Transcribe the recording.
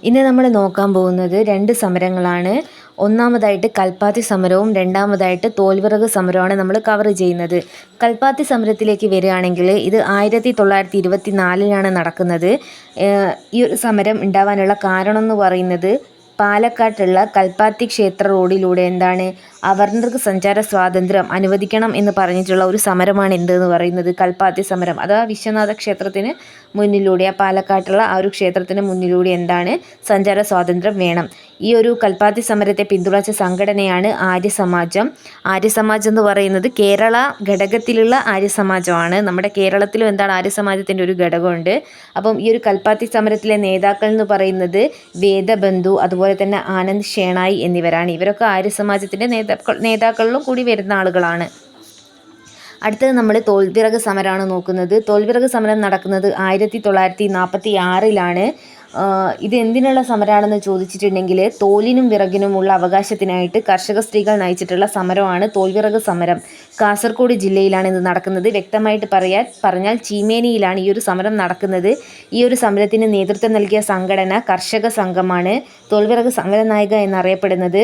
ഇന്ന് നമ്മൾ നോക്കാൻ പോകുന്നത് രണ്ട് സമരങ്ങളാണ്. ഒന്നാമതായിട്ട് കൽപ്പാത്തി സമരവും രണ്ടാമതായിട്ട് തോൽവിറക് സമരവുമാണ് നമ്മൾ കവർ ചെയ്യുന്നത്. കൽപ്പാത്തി സമരത്തിലേക്ക് വരികയാണെങ്കിൽ ഇത് 1924 നടക്കുന്നത്. ഈ ഒരു സമരം ഉണ്ടാവാനുള്ള കാരണം എന്ന് പറയുന്നത് പാലക്കാട്ടുള്ള കൽപ്പാത്തി ക്ഷേത്ര റോഡിലൂടെ അവർണർക്ക് സഞ്ചാര സ്വാതന്ത്ര്യം അനുവദിക്കണം എന്ന് പറഞ്ഞിട്ടുള്ള ഒരു സമരമാണ് എന്തെന്ന് പറയുന്നത് കൽപ്പാത്തി സമരം. അഥവാ വിശ്വനാഥ ക്ഷേത്രത്തിന് മുന്നിലൂടെ, പാലക്കാട്ടുള്ള ആ ഒരു ക്ഷേത്രത്തിന് മുന്നിലൂടെ സഞ്ചാര സ്വാതന്ത്ര്യം വേണം. ഈ ഒരു കൽപ്പാത്തി സമരത്തെ പിന്തുണച്ച സംഘടനയാണ് ആര്യസമാജം. ആര്യസമാജം എന്ന് പറയുന്നത് കേരള ഘടകത്തിലുള്ള ആര്യസമാജമാണ്. നമ്മുടെ കേരളത്തിലും ആര്യസമാജത്തിൻ്റെ ഒരു ഘടകമുണ്ട്. അപ്പം ഈ ഒരു കൽപ്പാത്തി സമരത്തിലെ നേതാക്കൾ എന്ന് പറയുന്നത് വേദബന്ധു, അതുപോലെ തന്നെ ആനന്ദ് ഷേണായി എന്നിവരാണ്. ഇവരൊക്കെ ആര്യസമാജത്തിൻ്റെ നേതാക്കളിലും കൂടി വരുന്ന ആളുകളാണ്. അടുത്തത് നമ്മൾ തോൽവിറക് സമരമാണ് നോക്കുന്നത്. തോൽവിറക് സമരം നടക്കുന്നത് 1946 ഇത് എന്തിനുള്ള സമരമാണെന്ന് ചോദിച്ചിട്ടുണ്ടെങ്കിൽ തോലിനും വിറകിനുമുള്ള അവകാശത്തിനായിട്ട് കർഷക സ്ത്രീകൾ നയിച്ചിട്ടുള്ള സമരമാണ് തോൽവിറക് സമരം. കാസർഗോഡ് ജില്ലയിലാണ് ഇത് നടക്കുന്നത്. വ്യക്തമായിട്ട് പറഞ്ഞാൽ ചീമേനിയിലാണ് ഈ ഒരു സമരം നടക്കുന്നത്. ഈ ഒരു സമരത്തിന് നേതൃത്വം നൽകിയ സംഘടന കർഷക സംഘമാണ്. തോൽവിറക് സമരനായിക എന്നറിയപ്പെടുന്നത്